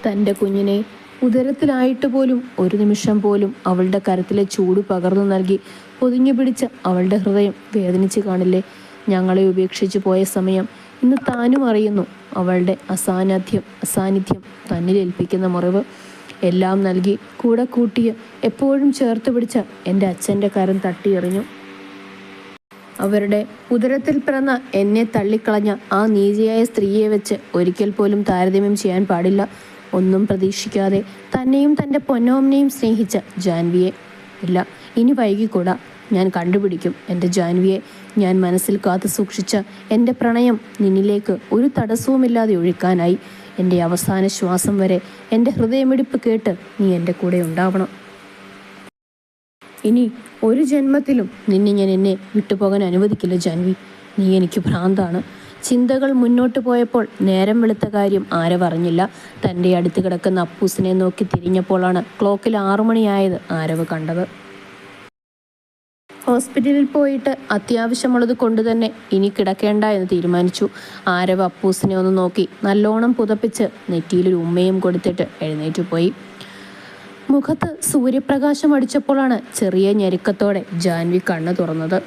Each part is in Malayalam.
തൻ്റെ കുഞ്ഞിനെ ഉദരത്തിലായിട്ട് പോലും ഒരു നിമിഷം പോലും അവളുടെ കരത്തിലെ ചൂട് പകർന്നു നൽകി പൊതിഞ്ഞു പിടിച്ച അവളുടെ ഹൃദയം വേദനിച്ച് കാണില്ലേ? ഞങ്ങളെ ഉപേക്ഷിച്ചു പോയ സമയം ഇന്ന് താനും അറിയുന്നു. അവളുടെ അസാന്നിധ്യം തന്നിലേൽപ്പിക്കുന്ന മുറിവ് എല്ലാം നൽകി കൂടെ കൂട്ടിയ എപ്പോഴും ചേർത്ത് പിടിച്ച എൻ്റെ അച്ഛൻ്റെ കരം തട്ടിയെറിഞ്ഞു. അവരുടെ ഉദരത്തിൽ പിറന്ന എന്നെ തള്ളിക്കളഞ്ഞ ആ നീചയായ സ്ത്രീയെ വെച്ച് ഒരിക്കൽ പോലും താരതമ്യം ചെയ്യാൻ പാടില്ല. ഒന്നും പ്രതീക്ഷിക്കാതെ തന്നെയും തൻ്റെ പൊന്നോമനെയും സ്നേഹിച്ച ജാൻവിയെ. ഇല്ല, ഇനി വൈകിക്കൂടാ. ഞാൻ കണ്ടുപിടിക്കും എൻ്റെ ജാൻവിയെ. ഞാൻ മനസ്സിൽ കാത്തു സൂക്ഷിച്ച എൻ്റെ പ്രണയം നിന്നിലേക്ക് ഒരു തടസ്സവുമില്ലാതെ ഒഴുക്കാനായി. എൻ്റെ അവസാന ശ്വാസം വരെ എൻ്റെ ഹൃദയമിടിപ്പ് കേട്ട് നീ എൻ്റെ കൂടെ ഉണ്ടാവണം. ഇനി ഒരു ജന്മത്തിലും നിന്നെ ഞാൻ എന്നെ വിട്ടുപോകാൻ അനുവദിക്കില്ല ജാൻവി. നീ എനിക്ക് ഭ്രാന്താണ്. ചിന്തകൾ മുന്നോട്ട് പോയപ്പോൾ നേരം വെളുത്ത കാര്യം ആരവ് അറിഞ്ഞില്ല. തൻ്റെ അടുത്ത് കിടക്കുന്ന അപ്പൂസിനെ നോക്കി തിരിഞ്ഞപ്പോഴാണ് ക്ലോക്കിൽ 6 മണിയായത് ആരവ് കണ്ടത്. ഹോസ്പിറ്റലിൽ പോയിട്ട് അത്യാവശ്യമുള്ളത് കൊണ്ട് തന്നെ ഇനി കിടക്കേണ്ട എന്ന് തീരുമാനിച്ചു. ആരവ് അപ്പൂസിനെ ഒന്ന് നോക്കി നല്ലോണം പുതപ്പിച്ച് നെറ്റിയിലൊരു ഉമ്മയും കൊടുത്തിട്ട് എഴുന്നേറ്റ് പോയി. മുഖത്ത് സൂര്യപ്രകാശം അടിച്ചപ്പോഴാണ് ചെറിയ ഞെരുക്കത്തോടെ ജാൻവി കണ്ണ് തുറന്നത്.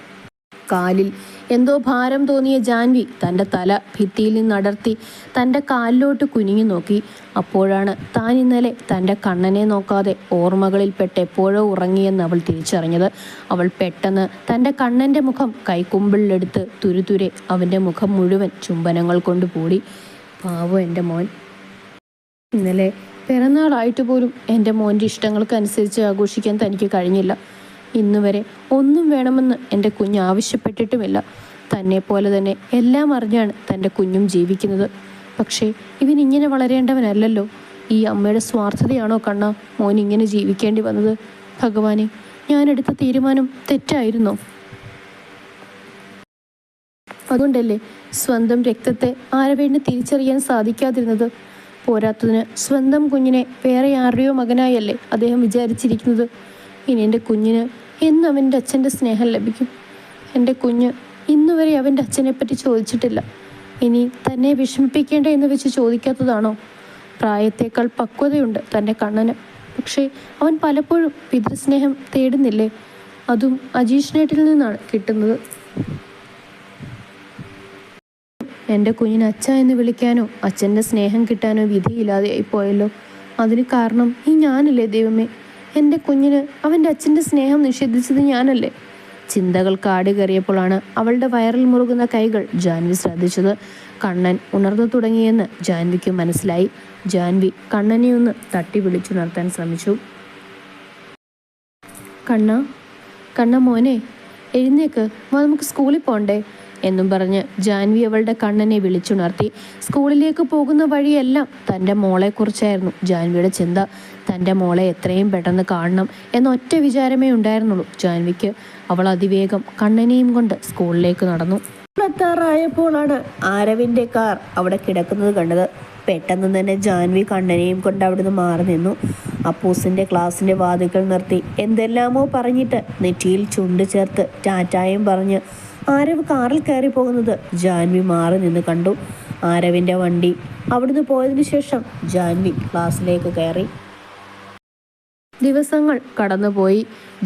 കാലിൽ എന്തോ ഭാരം തോന്നിയ ജാൻവി തൻ്റെ തല ഭിത്തിയിൽ നിന്നടർത്തി തൻ്റെ കാലിലോട്ട് കുനിഞ്ഞു നോക്കി. അപ്പോഴാണ് താൻ ഇന്നലെ തൻ്റെ കണ്ണനെ നോക്കാതെ ഓർമ്മകളിൽപ്പെട്ട് എപ്പോഴോ ഉറങ്ങിയെന്ന് അവൾ തിരിച്ചറിഞ്ഞത്. അവൾ പെട്ടെന്ന് തൻ്റെ കണ്ണൻ്റെ മുഖം കൈക്കുമ്പിളിലെടുത്ത് തുരുതുരെ അവൻ്റെ മുഖം മുഴുവൻ ചുംബനങ്ങൾ കൊണ്ട് പൂടി. പാവം എൻ്റെ മോൻ. ഇന്നലെ പിറന്നാളായിട്ട് പോലും എൻ്റെ മോൻ്റെ ഇഷ്ടങ്ങൾക്കനുസരിച്ച് ആഘോഷിക്കാൻ തനിക്ക് കഴിഞ്ഞില്ല. ഇന്നുവരെ ഒന്നും വേണമെന്ന് എൻ്റെ കുഞ്ഞ് ആവശ്യപ്പെട്ടിട്ടുമില്ല. തന്നെ പോലെ തന്നെ എല്ലാം അറിഞ്ഞാണ് തൻ്റെ കുഞ്ഞും ജീവിക്കുന്നത്. പക്ഷേ ഇവനിങ്ങനെ വളരേണ്ടവനല്ലല്ലോ. ഈ അമ്മയുടെ സ്വാർത്ഥതയാണോ കണ്ണ മോൻ ഇങ്ങനെ ജീവിക്കേണ്ടി വന്നത്? ഭഗവാനെ, ഞാനെടുത്ത തീരുമാനം തെറ്റായിരുന്നോ? അതുകൊണ്ടല്ലേ സ്വന്തം രക്തത്തെ ആരവേണ്ടി തിരിച്ചറിയാൻ സാധിക്കാതിരുന്നത്? പോരാത്തതിന് സ്വന്തം കുഞ്ഞിനെ വേറെ ആരുടെയോ മകനായല്ലേ അദ്ദേഹം വിചാരിച്ചിരിക്കുന്നത്. ഇനി എൻ്റെ കുഞ്ഞിന് എന്ന് അവൻ്റെ അച്ഛൻ്റെ സ്നേഹം ലഭിക്കും? എൻ്റെ കുഞ്ഞ് ഇന്നുവരെ അവൻ്റെ അച്ഛനെപ്പറ്റി ചോദിച്ചിട്ടില്ല. ഇനി തന്നെ വിഷമിപ്പിക്കേണ്ട എന്ന് വെച്ച് ചോദിക്കാത്തതാണോ? പ്രായത്തേക്കാൾ പക്വതയുണ്ട് തൻ്റെ കണ്ണന്. പക്ഷേ അവൻ പലപ്പോഴും പിതൃസ്നേഹം തേടുന്നില്ലേ? അതും അജീഷ്ണേട്ടിൽ നിന്നാണ് കിട്ടുന്നത്. എൻ്റെ കുഞ്ഞിന് അച്ഛ എന്ന് വിളിക്കാനോ അച്ഛൻ്റെ സ്നേഹം കിട്ടാനോ വിധിയില്ലാതെയായി പോയല്ലോ. അതിന് കാരണം ഈ ഞാനല്ലേ ദൈവമേ? എൻ്റെ കുഞ്ഞിന് അവൻ്റെ അച്ഛൻ്റെ സ്നേഹം നിഷേധിച്ചത് ഞാനല്ലേ? ചിന്തകൾ കാട് കയറിയപ്പോഴാണ് അവളുടെ വയറിൽ മുറുകുന്ന കൈകൾ ജാൻവി ശ്രദ്ധിച്ചത്. കണ്ണൻ ഉണർന്നു തുടങ്ങിയെന്ന് ജാൻവിക്ക് മനസ്സിലായി. ജാൻവി കണ്ണനെ ഒന്ന് തട്ടി വിളിച്ചുണർത്താൻ ശ്രമിച്ചു. കണ്ണ മോനെ, എഴുന്നേക്ക്, നമുക്ക് സ്കൂളിൽ പോണ്ടേ എന്നും പറഞ്ഞ് ജാൻവി അവളുടെ കണ്ണനെ വിളിച്ചുണർത്തി. സ്കൂളിലേക്ക് പോകുന്ന വഴിയെല്ലാം തൻ്റെ മോളെക്കുറിച്ചായിരുന്നു ജാൻവിയുടെ ചിന്ത. തൻ്റെ മോളെ എത്രയും പെട്ടെന്ന് കാണണം എന്നൊറ്റ വിചാരമേ ഉണ്ടായിരുന്നുള്ളൂ ജാൻവിക്ക്. അവൾ അതിവേഗം കണ്ണനെയും കൊണ്ട് സ്കൂളിലേക്ക് നടന്നു. എത്താറായപ്പോഴാണ് ആരവിൻ്റെ കാർ അവിടെ കിടക്കുന്നത് കണ്ടത്. പെട്ടെന്ന് തന്നെ ജാൻവി കണ്ണനെയും കൊണ്ട് അവിടുന്ന് മാറി നിന്നു. അപ്പൂസിൻ്റെ ക്ലാസ്സിൻ്റെ വാതിൽക്കൽ നിർത്തി എന്തെല്ലാമോ പറഞ്ഞിട്ട് നെറ്റിയിൽ ചുണ്ട് ചേർത്ത് ടാറ്റായും പറഞ്ഞ് ആരവ് കാറിൽ കയറി പോകുന്നത് ജാൻവി മാറി നിന്ന് കണ്ടു. ആരവിൻ്റെ വണ്ടി അവിടുന്ന് പോയതിനു ശേഷം ജാൻവി ക്ലാസ്സിലേക്ക് കയറി. ദിവസങ്ങൾ കടന്നുപോയി.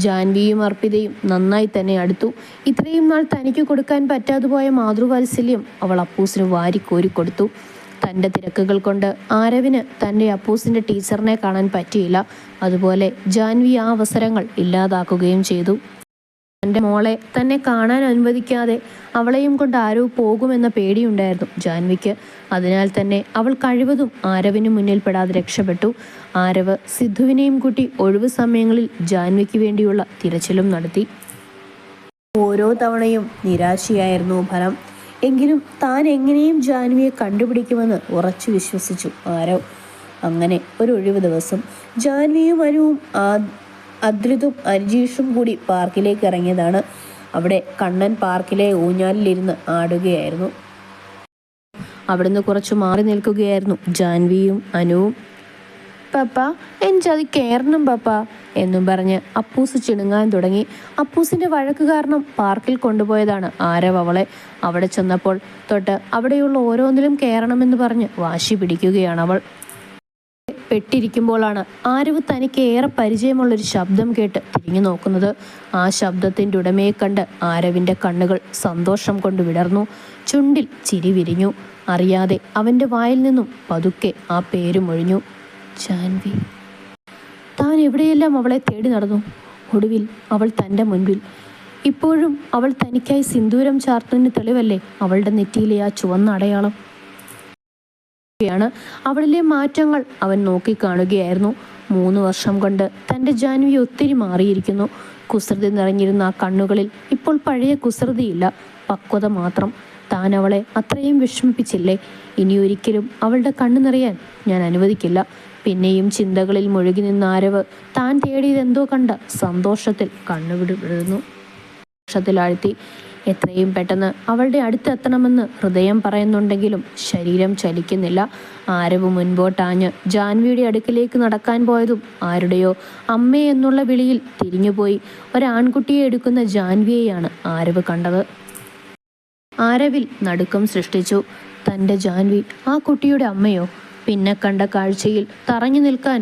ജാൻവിയും അർപ്പിതയും നന്നായി തന്നെ അടുത്തു. ഇത്രയും നാൾ തനിക്ക് കൊടുക്കാൻ പറ്റാതെ പോയ മാതൃവാത്സല്യം അവൾ അപ്പൂസിന് വാരിക്കോരി കൊടുത്തു. തൻ്റെ തിരക്കുകൾ കൊണ്ട് ആരവിന് തൻ്റെ അപ്പൂസിൻ്റെ ടീച്ചറിനെ കാണാൻ പറ്റിയില്ല. അതുപോലെ ജാൻവി ആ അവസരങ്ങൾ ഇല്ലാതാക്കുകയും ചെയ്തു. തൻ്റെ മോളെ തന്നെ കാണാൻ അനുവദിക്കാതെ അവളെയും കൊണ്ട് ആരവ് പോകുമെന്ന പേടിയുണ്ടായിരുന്നു ജാൻവിക്ക്. അതിനാൽ തന്നെ അവൾ കഴിവതും ആരവിന് മുന്നിൽപ്പെടാതെ രക്ഷപ്പെട്ടു. ആരവ് സിദ്ധുവിനെയും കൂട്ടി ഒഴിവ് സമയങ്ങളിൽ ജാൻവിക്ക് വേണ്ടിയുള്ള തിരച്ചിലും നടത്തി. ഓരോ തവണയും നിരാശയായിരുന്നു ഫലം. എങ്കിലും താൻ എങ്ങനെയും ജാൻവിയെ കണ്ടുപിടിക്കുമെന്ന് ഉറച്ചു വിശ്വസിച്ചു ആരവ്. അങ്ങനെ ഒരു ഒഴിവ് ദിവസം ജാൻവിയും അനുവും അദ്രിതും അരിജീഷും കൂടി പാർക്കിലേക്ക് ഇറങ്ങിയതാണ്. അവിടെ കണ്ണൻ പാർക്കിലെ ഊഞ്ഞാലിലിരുന്ന് ആടുകയായിരുന്നു. അവിടുന്ന് കുറച്ചു മാറി നിൽക്കുകയായിരുന്നു ജാൻവിയും അനുവും. പപ്പ, എനിക്കത് കയറണം പപ്പ എന്നും പറഞ്ഞ് അപ്പൂസ് ചിണുങ്ങാൻ തുടങ്ങി. അപ്പൂസിൻ്റെ വഴക്ക് കാരണം പാർക്കിൽ കൊണ്ടുപോയതാണ് ആരവ് അവളെ. അവിടെ ചെന്നപ്പോൾ തൊട്ട് അവിടെയുള്ള ഓരോന്നിലും കയറണമെന്ന് പറഞ്ഞ് വാശി പിടിക്കുകയാണ് അവൾ. പെട്ടിരിക്കുമ്പോഴാണ് ആരവ് തനിക്ക് ഏറെ പരിചയമുള്ളൊരു ശബ്ദം കേട്ട് തിരിഞ്ഞു നോക്കുന്നത്. ആ ശബ്ദത്തിൻ്റെ ഉടമയെ കണ്ട് ആരവിൻ്റെ കണ്ണുകൾ സന്തോഷം കൊണ്ട് വിടർന്നു. ചുണ്ടിൽ ചിരി വിരിഞ്ഞു. അറിയാതെ അവൻ്റെ വായിൽ നിന്നും പതുക്കെ ആ പേര് മൊഴിഞ്ഞു. ജാൻവി. താൻ എവിടെയെല്ലാം അവളെ തേടി നടന്നു. ഒടുവിൽ അവൾ തൻ്റെ മുൻപിൽ. ഇപ്പോഴും അവൾ തനിക്കായി സിന്ദൂരം ചാർത്തുന്നതിന് തെളിവല്ലേ അവളുടെ നെറ്റിയിലെ ആ ചുവന്ന അടയാളം. അവളിലെ മാറ്റങ്ങൾ അവൻ നോക്കിക്കാണുകയായിരുന്നു. 3 വർഷം കൊണ്ട് തൻ്റെ ജാൻവി ഒത്തിരി മാറിയിരിക്കുന്നു. കുസൃതി നിറഞ്ഞിരുന്ന ആ കണ്ണുകളിൽ ഇപ്പോൾ പഴയ കുസൃതിയില്ല, പക്വത മാത്രം. താൻ അവളെ അത്രയും വിഷമിപ്പിച്ചില്ലേ? ഇനിയൊരിക്കലും അവളുടെ കണ്ണു നിറയാൻ ഞാൻ അനുവദിക്കില്ല. പിന്നെയും ചിന്തകളിൽ മുഴുകി നിന്ന ആരവ് താൻ തേടിയതെന്തോ കണ്ട സന്തോഷത്തിൽ കണ്ണുവിടുന്നു. സന്തോഷത്തിലാഴ്ത്തി എത്രയും പെട്ടെന്ന് അവളുടെ അടുത്തെത്തണമെന്ന് ഹൃദയം പറയുന്നുണ്ടെങ്കിലും ശരീരം ചലിക്കുന്നില്ല. ആരവ് മുൻപോട്ടാഞ്ഞ് ജാൻവിയുടെ അടുക്കിലേക്ക് നടക്കാൻ പോയതും ആരുടെയോ അമ്മേ എന്നുള്ള വിളിയിൽ തിരിഞ്ഞുപോയി ഒരാൺകുട്ടിയെ എടുക്കുന്ന ജാൻവിയെയാണ് ആരവ് കണ്ടത്. ആരവിൽ നടുക്കം സൃഷ്ടിച്ചു. തൻ്റെ ജാൻവി ആ കുട്ടിയുടെ അമ്മയോ? പിന്നെ കണ്ട കാഴ്ചയിൽ തറഞ്ഞു നിൽക്കാൻ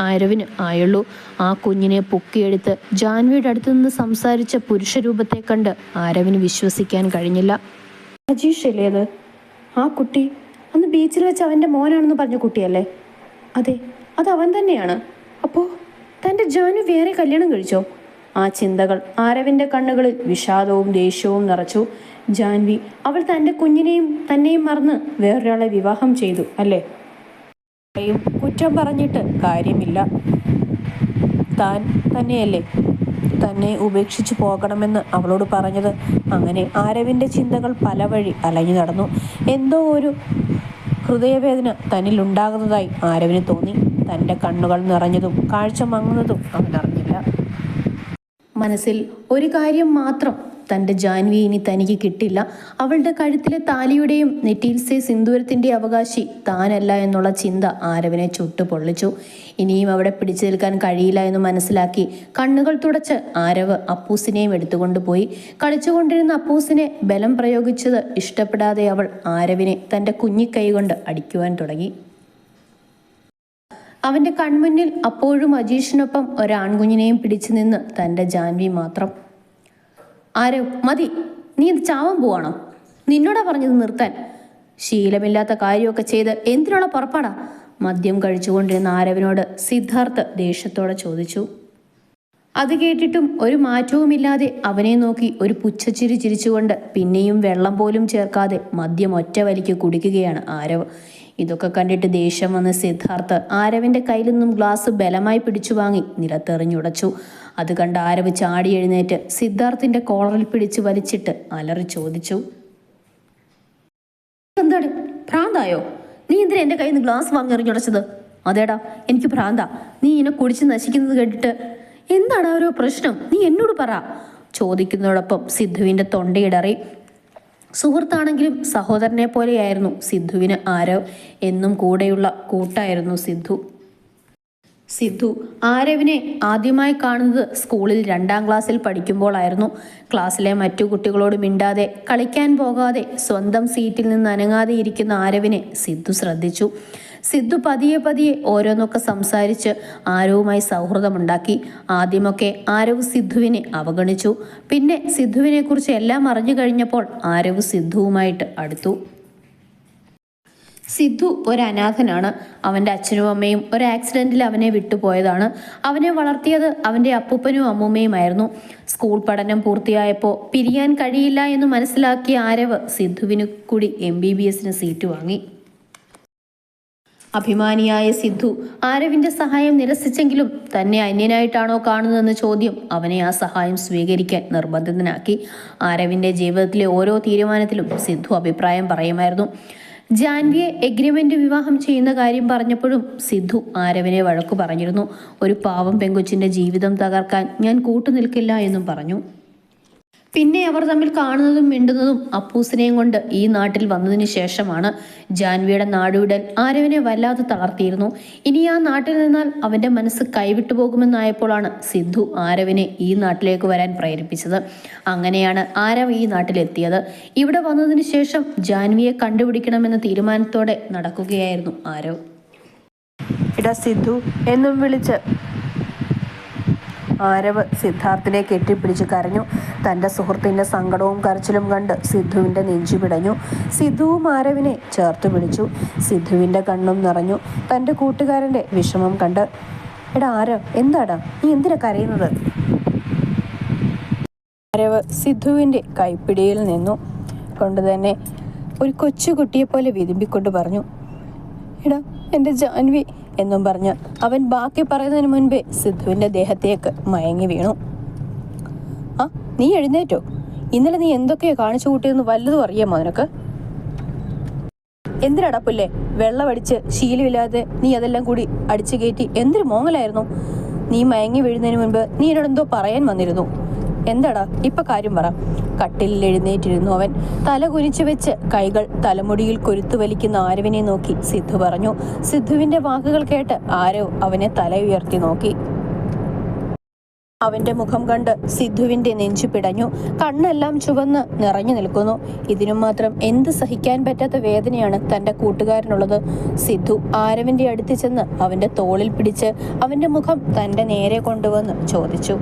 ആരവിന് ആയുള്ളൂ. ആ കുഞ്ഞിനെ പൊക്കിയെടുത്ത് ജാൻവിയുടെ അടുത്ത് നിന്ന് സംസാരിച്ച പുരുഷരൂപത്തെ കണ്ട് ആരവിന് വിശ്വസിക്കാൻ കഴിഞ്ഞില്ല. അജീഷ് അല്ലേ അത്? ആ കുട്ടി അന്ന് ബീച്ചിൽ വെച്ച് അവൻ്റെ മോനാണെന്ന് പറഞ്ഞ കുട്ടിയല്ലേ? അതെ, അത് അവൻ തന്നെയാണ്. അപ്പോൾ തൻ്റെ ജാൻവി വേറെ കല്യാണം കഴിച്ചോ? ആ ചിന്തകൾ ആരവിൻ്റെ കണ്ണുകളിൽ വിഷാദവും ദേഷ്യവും നിറച്ചു. ജാൻവി അവൾ തൻ്റെ കുഞ്ഞിനെയും തന്നെയും മറന്ന് വേറൊരാളെ വിവാഹം ചെയ്തു അല്ലേ? കുറ്റം പറഞ്ഞിട്ട് കാര്യമില്ല. താൻ തന്നെയല്ലേ തന്നെ ഉപേക്ഷിച്ചു പോകണമെന്ന് അവളോട് പറഞ്ഞത്? അങ്ങനെ ആരവിൻ്റെ ചിന്തകൾ പല വഴി അലഞ്ഞു നടന്നു. എന്തോ ഒരു ഹൃദയവേദന തന്നിലുണ്ടാകുന്നതായി ആരവിന് തോന്നി. തൻ്റെ കണ്ണുകൾ നിറഞ്ഞതും കാഴ്ച മങ്ങുന്നതും അവൻ അറിഞ്ഞില്ല. മനസ്സിൽ ഒരു കാര്യം മാത്രം, തൻ്റെ ജാൻവി ഇനി തനിക്ക് കിട്ടില്ല. അവളുടെ കഴുത്തിലെ താലിയുടെയും നെറ്റിയിൽസെ സിന്ദൂരത്തിൻ്റെ അവകാശി താനല്ല എന്നുള്ള ചിന്ത ആരവിനെ ചുട്ടു പൊള്ളിച്ചു. ഇനിയും അവിടെ പിടിച്ചു നിൽക്കാൻ കഴിയില്ല എന്ന് മനസ്സിലാക്കി കണ്ണുകൾ തുടച്ച് ആരവ് അപ്പൂസിനെയും എടുത്തുകൊണ്ടുപോയി. കളിച്ചുകൊണ്ടിരുന്ന അപ്പൂസിനെ ബലം പ്രയോഗിച്ചത് ഇഷ്ടപ്പെടാതെ അവൾ ആരവിനെ തൻ്റെ കുഞ്ഞിക്കൈ കൊണ്ട് അടിക്കുവാൻ തുടങ്ങി. അവൻ്റെ കൺമുന്നിൽ അപ്പോഴും അജീഷിനൊപ്പം ഒരാൺകുഞ്ഞിനെയും പിടിച്ചു നിന്ന് തൻ്റെ ജാൻവി മാത്രം. ആരവ്, മതി, നീ ഇത് ചാവാൻ പോവാണോ? നിന്നോടാ പറഞ്ഞത് നിർത്താൻ. ശീലമില്ലാത്ത കാര്യമൊക്കെ ചെയ്ത് എന്തിനുള്ള പുറപ്പാടാ? മദ്യം കഴിച്ചുകൊണ്ടിരുന്ന ആരവിനോട് സിദ്ധാർത്ഥ് ദേഷ്യത്തോടെ ചോദിച്ചു. അത് കേട്ടിട്ടും ഒരു മാറ്റവുമില്ലാതെ അവനെ നോക്കി ഒരു പുച്ഛച്ചിരി ചിരിച്ചുകൊണ്ട് പിന്നെയും വെള്ളം പോലും ചേർക്കാതെ മദ്യം ഒറ്റ വലിക്ക് കുടിക്കുകയാണ് ആരവ്. ഇതൊക്കെ കണ്ടിട്ട് ദേഷ്യം വന്ന സിദ്ധാർത്ഥ് ആരവിൻ്റെ കയ്യിൽ നിന്നും ഗ്ലാസ് ബലമായി പിടിച്ചു വാങ്ങി നിലത്തെറിഞ്ഞുടച്ചു. അത് കണ്ട് ആരവ് ചാടി എഴുന്നേറ്റ് സിദ്ധാർത്ഥിൻ്റെ കോളറിൽ പിടിച്ച് വലിച്ചിട്ട് അലറി ചോദിച്ചു, എന്താണ് ഭ്രാന്തായോ? നീ എന്തിനാ എൻ്റെ കയ്യിൽ നിന്ന് ഗ്ലാസ് വാങ്ങി എറിഞ്ഞുടച്ചത്? അതേടാ, എനിക്ക് ഭ്രാന്താ. നീ ഇങ്ങനെ കുടിച്ച് നശിക്കുന്നത് കേട്ടിട്ട്. എന്താണ് ഓരോ പ്രശ്നം? നീ എന്നോട് പറ. ചോദിക്കുന്നതോടൊപ്പം സിദ്ധുവിൻ്റെ തൊണ്ടയിടറി. സുഹൃത്താണെങ്കിലും സഹോദരനെ പോലെയായിരുന്നു സിദ്ധുവിന് ആരവ്. എന്നും കൂടെയുള്ള കൂട്ടായിരുന്നു സിദ്ധു ആരവിനെ ആദ്യമായി കാണുന്നത് സ്കൂളിൽ 2ാം ക്ലാസ്സിൽ പഠിക്കുമ്പോഴായിരുന്നു. ക്ലാസ്സിലെ മറ്റു കുട്ടികളോട് മിണ്ടാതെ കളിക്കാൻ പോകാതെ സ്വന്തം സീറ്റിൽ നിന്ന് അനങ്ങാതെ ഇരിക്കുന്ന ആരവിനെ സിദ്ധു ശ്രദ്ധിച്ചു. സിദ്ധു പതിയെ ഓരോന്നൊക്കെ സംസാരിച്ച് ആരവുമായി സൗഹൃദമുണ്ടാക്കി. ആദ്യമൊക്കെ ആരവ് സിദ്ധുവിനെ അവഗണിച്ചു. പിന്നെ സിദ്ധുവിനെക്കുറിച്ച് എല്ലാം അറിഞ്ഞു കഴിഞ്ഞപ്പോൾ ആരവ് സിദ്ധുവുമായിട്ട് അടുത്തു. സിദ്ധു ഒരനാഥനാണ്. അവൻ്റെ അച്ഛനും അമ്മയും ഒരു ആക്സിഡൻറ്റിൽ അവനെ വിട്ടുപോയതാണ്. അവനെ വളർത്തിയത് അവൻ്റെ അപ്പൂപ്പനും അമ്മൂമ്മയുമായിരുന്നു. സ്കൂൾ പഠനം പൂർത്തിയായപ്പോൾ പിരിയാൻ കഴിയില്ല എന്ന് മനസ്സിലാക്കിയ ആരവ് സിദ്ധുവിന് കൂടി MBBSന് സീറ്റ് വാങ്ങി. അഭിമാനിയായ സിദ്ധു ആരവിൻ്റെ സഹായം നിരസിച്ചെങ്കിലും തന്നെ അന്യനായിട്ടാണോ കാണുന്നതെന്ന ചോദ്യം അവനെ ആ സഹായം സ്വീകരിക്കാൻ നിർബന്ധിതനാക്കി. ആരവിൻ്റെ ജീവിതത്തിലെ ഓരോ തീരുമാനത്തിലും സിദ്ധു അഭിപ്രായം പറയുമായിരുന്നു. ജാൻവിയെ എഗ്രിമെന്റ് വിവാഹം ചെയ്യുന്ന കാര്യം പറഞ്ഞപ്പോഴും സിദ്ധു ആരവിനെ വഴക്കു പറഞ്ഞിരുന്നു. ഒരു പാവം പെങ്കൊച്ചിൻ്റെ ജീവിതം തകർക്കാൻ ഞാൻ കൂട്ടുനിൽക്കില്ല എന്നും പറഞ്ഞു. പിന്നെ അവർ തമ്മിൽ കാണുന്നതും മിണ്ടുന്നതും അപ്പൂസിനെയും കൊണ്ട് ഈ നാട്ടിൽ വന്നതിന് ശേഷമാണ്. ജാൻവിയുടെ നാടുവിടൽ ആരവിനെ വല്ലാതെ തളർത്തിയിരുന്നു. ഇനി ആ നാട്ടിൽ നിന്നാൽ അവൻ്റെ മനസ്സ് കൈവിട്ടു പോകുമെന്നായപ്പോഴാണ് സിദ്ധു ആരവിനെ ഈ നാട്ടിലേക്ക് വരാൻ പ്രേരിപ്പിച്ചത്. അങ്ങനെയാണ് ആരവ് ഈ നാട്ടിലെത്തിയത്. ഇവിടെ വന്നതിന് ശേഷം ജാൻവിയെ കണ്ടുപിടിക്കണമെന്ന തീരുമാനത്തോടെ നടക്കുകയായിരുന്നു ആരവ്. ഇടാ സിദ്ധു എന്നും വിളിച്ച് ആരവ് സിദ്ധാർത്ഥിനെ കെട്ടിപ്പിടിച്ച് കരഞ്ഞു. തൻ്റെ സുഹൃത്തിൻ്റെ സങ്കടവും കരച്ചിലും കണ്ട് സിദ്ധുവിൻ്റെ നെഞ്ചു പിടഞ്ഞു. സിദ്ധുവും ആരവിനെ ചേർത്ത് പിടിച്ചു. സിദ്ധുവിൻ്റെ കണ്ണും നിറഞ്ഞു തൻ്റെ കൂട്ടുകാരൻ്റെ വിഷമം കണ്ട്. എടാ ആരവ്, എന്താടാ നീ എന്തിനാ കരയുന്നത്? ആരവ് സിദ്ധുവിൻ്റെ കൈപ്പിടിയിൽ നിന്നു കൊണ്ട് തന്നെ ഒരു കൊച്ചുകുട്ടിയെപ്പോലെ വിതുമ്പിക്കൊണ്ട് പറഞ്ഞു, എടാ എൻ്റെ ജാൻവി എന്നും പറഞ്ഞ് അവൻ ബാക്കി പറയുന്നതിന് മുൻപേ സിദ്ധുവിൻ്റെ ദേഹത്തേക്ക് മയങ്ങി വീണു. ആ, നീ എഴുന്നേറ്റോ? ഇന്നലെ നീ എന്തൊക്കെയാ കാണിച്ചു കൂട്ടിയെന്ന് വല്ലതും അറിയാമോ നിനക്ക്? എന്തിനാടാ പുല്ലേ വെള്ളമടിച്ച് ശീലമില്ലാതെ നീ അതെല്ലാം കൂടി അടിച്ചു കയറ്റി? എന്തൊരു മോങ്ങലായിരുന്നു! നീ മയങ്ങി വീഴുന്നതിന് മുൻപ് നീ എന്നോട് എന്തോ പറയാൻ വന്നിരുന്നു. എന്താടാ ഇപ്പൊ കാര്യം പറ. കട്ടിലിൽ എഴുന്നേറ്റിരുന്നു അവൻ. തല കുനിച്ചു വെച്ച് കൈകൾ തലമുടിയിൽ കൊരുത്തു വലിക്കുന്ന ആരവിനെ നോക്കി സിദ്ധു പറഞ്ഞു. സിദ്ധുവിന്റെ വാക്കുകൾ കേട്ട് ആരവ് അവനെ തല ഉയർത്തി നോക്കി. അവന്റെ മുഖം കണ്ട് സിദ്ധുവിന്റെ നെഞ്ചു പിടഞ്ഞു. കണ്ണെല്ലാം ചുവന്ന് നിറഞ്ഞു നിൽക്കുന്നു. ഇതിനും മാത്രം എന്ത് സഹിക്കാൻ പറ്റാത്ത വേദനയാണ് തന്റെ കൂട്ടുകാരനുള്ളത്. സിദ്ധു ആരവിന്റെ അടുത്ത് ചെന്ന് അവന്റെ തോളിൽ പിടിച്ച് അവന്റെ മുഖം തന്റെ നേരെ കൊണ്ടുവന്ന് ചോദിച്ചു,